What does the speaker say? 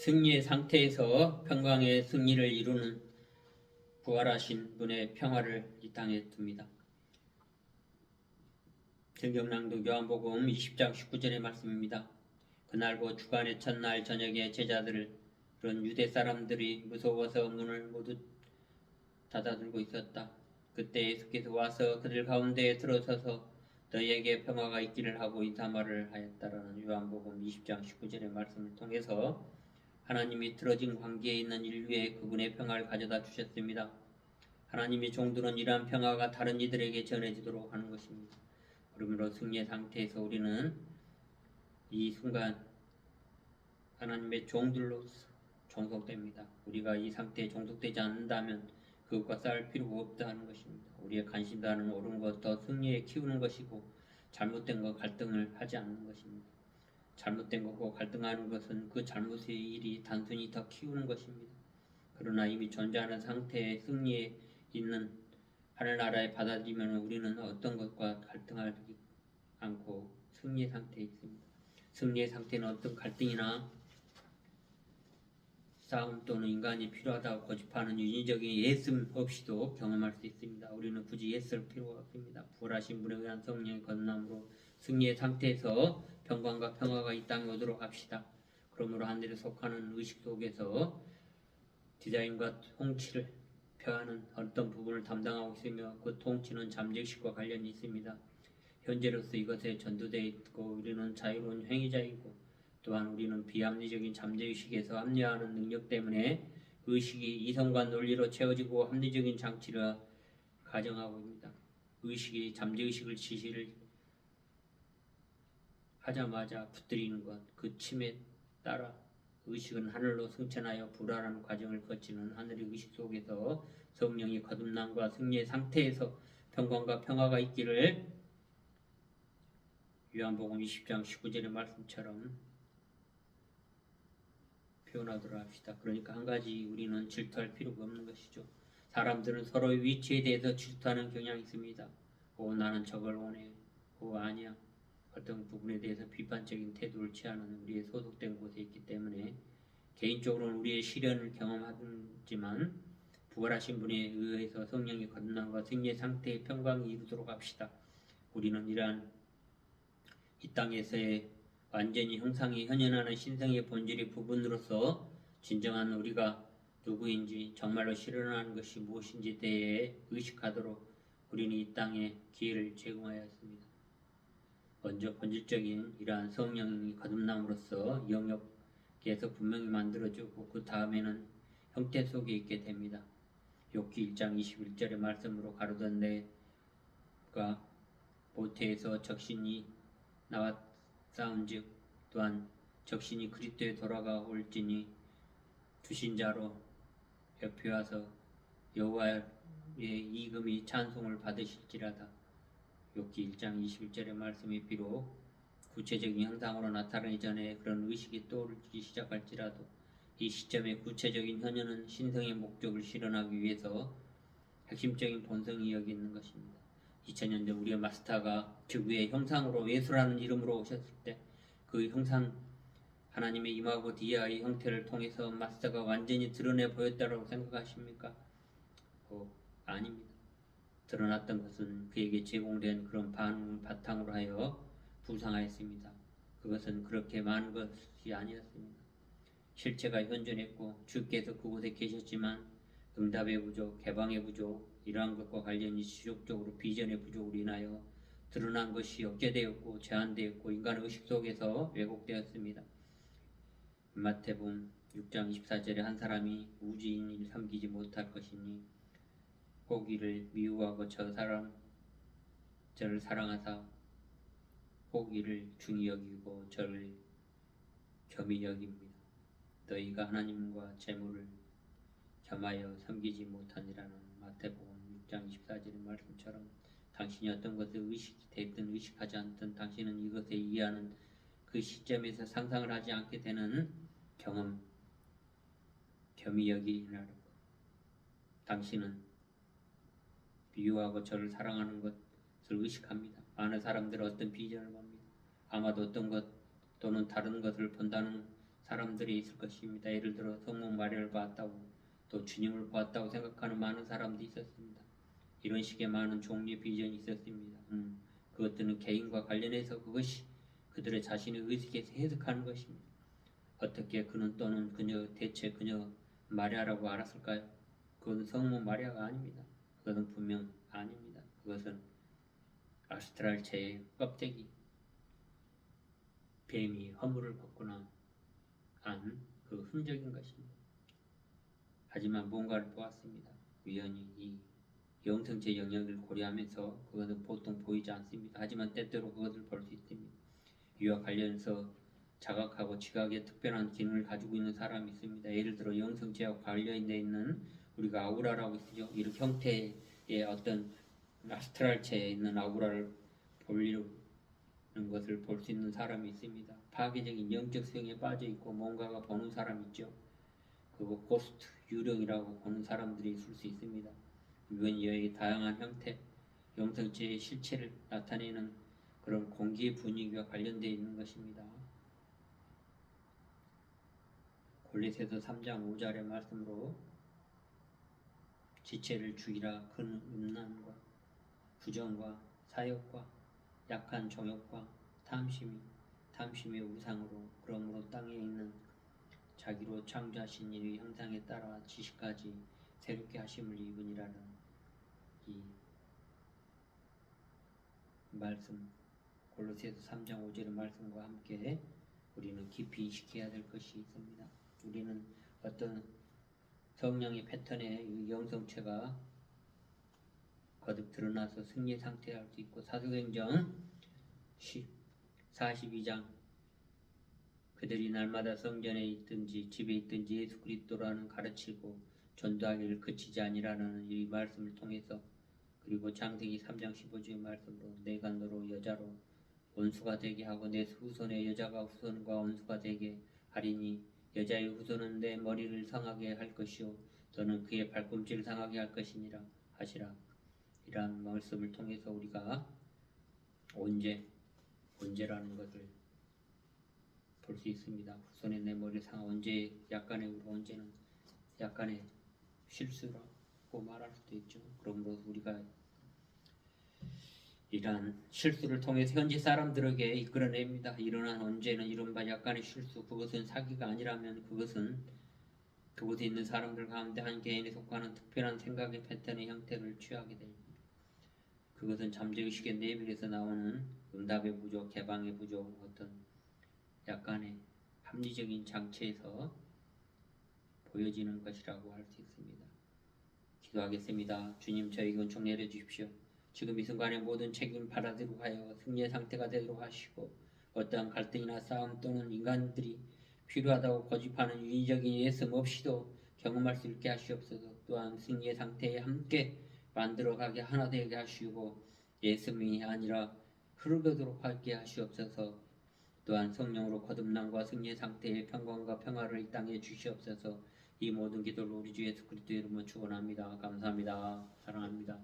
승리의 상태에서 평강의 승리를 이루는 부활하신 분의 평화를 이 땅에 둡니다. 성경낭독 요한복음 20장 19절의 말씀입니다. 그날 곧 주간의 첫날 저녁에 제자들은 유대 사람들이 무서워서 문을 모두 닫아들고 있었다. 그때 예수께서 와서 그들 가운데에 들어서서 너희에게 평화가 있기를 하고 인사말을 하였다라는 요한복음 20장 19절의 말씀을 통해서 하나님이 틀어진 관계에 있는 인류에 그분의 평화를 가져다 주셨습니다. 하나님의 종들은 이러한 평화가 다른 이들에게 전해지도록 하는 것입니다. 그러므로 승리의 상태에서 우리는 이 순간 하나님의 종들로 종속됩니다. 우리가 이 상태에 종속되지 않는다면 그것과 싸울 필요가 없다는 것입니다. 우리의 관심사는 옳은 것 더 승리에 키우는 것이고 잘못된 것 갈등을 하지 않는 것입니다. 잘못된 것과 갈등하는 것은 그 잘못의 일이 단순히 더 키우는 것입니다. 그러나 이미 존재하는 상태의 승리에 있는 하늘나라에 받아들이면 우리는 어떤 것과 갈등하지 않고 승리의 상태에 있습니다. 승리의 상태는 어떤 갈등이나 싸움 또는 인간이 필요하다고 고집하는 인위적인 예씀 없이도 경험할 수 있습니다. 우리는 굳이 예쓸 필요가 없습니다. 부활하신 분에 의한 성령의 건남으로 승리의 상태에서 평강과 평화가 이 땅에 오도록 합시다. 그러므로 하늘에 속하는 의식 속에서 디자인과 통치를 표하는 어떤 부분을 담당하고 있으며 그 통치는 잠재의식과 관련이 있습니다. 현재로서 이것에 전도되어 있고 우리는 자유로운 행위자이고 또한 우리는 비합리적인 잠재의식에서 합리화하는 능력 때문에 의식이 이성과 논리로 채워지고 합리적인 장치를 가정하고 있습니다. 의식이 잠재의식을 지시를 하자마자 붙들이는 것, 그 침에 따라 의식은 하늘로 승천하여 불안한 과정을 거치는 하늘의 의식 속에서 성령의 거듭남과 승리의 상태에서 평강과 평화가 있기를 요한복음 20장 19절의 말씀처럼 표현하도록 합시다. 그러니까 한 가지 우리는 질투할 필요가 없는 것이죠. 사람들은 서로의 위치에 대해서 질투하는 경향이 있습니다. 나는 저걸 원해. 아니야. 어떤 부분에 대해서 비판적인 태도를 취하는 우리의 소속된 곳에 있기 때문에 개인적으로는 우리의 시련을 경험하지만 부활하신 분에 의해서 성령의 거듭남과 승리의 상태의 평강이 이루도록 합시다. 우리는 이러한 이 땅에서의 완전히 형상이 현현하는 신성의 본질의 부분으로서 진정한 우리가 누구인지 정말로 실현하는 것이 무엇인지 대해 의식하도록 우리는 이 땅에 기회를 제공하였습니다. 먼저 본질적인 이러한 성령의 거듭남으로써 영역에서 분명히 만들어지고 그 다음에는 형태 속에 있게 됩니다. 욥기 1장 21절의 말씀으로 가로된 내가 모태에서 적신이 나와 싸운즉 또한 적신이 그리스도에 돌아가 올지니 주신 자로 옆에 와서 여호와의 이금이 찬송을 받으실지라다. 욥기 1장 21절의 말씀이 비록 구체적인 형상으로 나타나기 전에 그런 의식이 떠오르기 시작할지라도 이 시점의 구체적인 현현은 신성의 목적을 실현하기 위해서 핵심적인 본성이 여기 있는 것입니다. 2000년 전 우리의 마스터가 지구의 형상으로 예수라는 이름으로 오셨을 때 그 형상 하나님의 임하고 디아의 형태를 통해서 마스터가 완전히 드러내 보였다고 생각하십니까? 아닙니다. 드러났던 것은 그에게 제공된 그런 반응을 바탕으로 하여 부상하였습니다. 그것은 그렇게 많은 것이 아니었습니다. 실체가 현존했고 주께서 그곳에 계셨지만 응답의 부족, 개방의 부족 이러한 것과 관련이 지속적으로 비전의 부족으로 인하여 드러난 것이 억제되었고 제한되었고 인간의 의식 속에서 왜곡되었습니다. 마태복음 6장 24절에 한 사람이 우주인을 섬기지 못할 것이니 혹이를 미워하고 저를 사랑하사 혹이를 중히 여기고 저를 겸히 여깁니다. 너희가 하나님과 재물을 겸하여 섬기지 못하니라는 마태복음 6장 24절의 말씀처럼 당신이 어떤 것을 의식이 됐든 의식하지 않든 당신은 이것에 이해하는 그 시점에서 상상을 하지 않게 되는 경험, 겸히 여기라는 것. 당신은 미워하고 저를 사랑하는 것을 의식합니다. 많은 사람들은 어떤 비전을 봅니다. 아마도 어떤 것 또는 다른 것을 본다는 사람들이 있을 것입니다. 예를 들어 성모 마리아를 보았다고 또 주님을 보았다고 생각하는 많은 사람들이 있었습니다. 이런 식의 많은 종류의 비전이 있었습니다. 그것들은 개인과 관련해서 그것이 그들의 자신의 의식에서 해석하는 것입니다. 어떻게 그는 또는 그녀 대체 그녀 마리아라고 알았을까요? 그것은 성모 마리아가 아닙니다. 그것은 분명 아닙니다. 그것은 아스트랄체의 껍데기, 뱀이 허물을 벗고 난 그 흔적인 것입니다. 하지만 뭔가를 보았습니다. 우연히 이 영성체 영역을 고려하면서 그것은 보통 보이지 않습니다. 하지만 때때로 그것을 볼 수 있습니다. 이와 관련해서 자각하고 지각의 특별한 기능을 가지고 있는 사람이 있습니다. 예를 들어 영성체와 관련되어 있는 우리가 아우라라고 쓰죠. 이런 형태의 어떤 아스트랄체에 있는 아우라를 보려는 것을 볼 수 있는 사람이 있습니다. 파괴적인 영적 수용에 빠져 있고 뭔가가 보는 사람 있죠. 그거 고스트 유령이라고 보는 사람들이 있을 수 있습니다. 이건 여의 다양한 형태, 영성체의 실체를 나타내는 그런 공기의 분위기와 관련되어 있는 것입니다. 골로새서 3장 5절의 말씀으로 지체를 죽이라 큰 음란과 부정과 사욕과 약한 정욕과 탐심의 우상으로 그러므로 땅에 있는 자기로 창조하신 이의 형상에 따라 지식까지 새롭게 하심을 입으니라는 이 말씀 골로새서 3장 5절의 말씀과 함께 우리는 깊이 인식해야 될 것이 있습니다. 우리는 어떤 성령의 패턴의 영성체가 거듭 드러나서 승리의 상태에 할 수 있고 사도행전 42장 그들이 날마다 성전에 있든지 집에 있든지 예수 그리스도라는 가르치고 전도하기를 그치지 아니라는 이 말씀을 통해서 그리고 창세기 3장 15절의 말씀으로 내가 너로 여자로 원수가 되게 하고 내 후손의 여자가 후손과 원수가 되게 하리니 여자의 후손은 내 머리를 상하게 할 것이요 너는 그의 발꿈치를 상하게 할 것이니라 하시라. 이러한 말씀을 통해서 우리가 언제라는 것을 볼 수 있습니다. 후손의 내 머리를 상하 언제 약간의 언제는 약간의 실수라고 말할 수도 있죠. 그러므로 우리가 이러한 실수를 통해서 현지 사람들에게 이끌어냅니다. 일어난 언제는 이른바 약간의 실수, 그것은 사기가 아니라면 그곳에 있는 사람들 가운데 한 개인에 속하는 특별한 생각의 패턴의 형태를 취하게 됩니다. 그것은 잠재의식의 내면에서 나오는 응답의 부족, 개방의 부족, 어떤 약간의 합리적인 장치에서 보여지는 것이라고 할 수 있습니다. 기도하겠습니다. 주님, 저에게 은총 내려주십시오. 지금 이 순간에 모든 책임을 받아들이고 하여 승리의 상태가 되도록 하시고 어떠한 갈등이나 싸움 또는 인간들이 필요하다고 고집하는 윤리적인 예습 없이도 경험할 수 있게 하시옵소서. 또한 승리의 상태에 함께 만들어가게 하나 되게 하시고 예습이 아니라 흐르도록 하게 하시옵소서. 또한 성령으로 거듭남과 승리의 상태의 평강과 평화를 이 땅에 주시옵소서. 이 모든 기도를 우리 주 예수 그리스도의 이름으로 축원합니다. 감사합니다. 사랑합니다.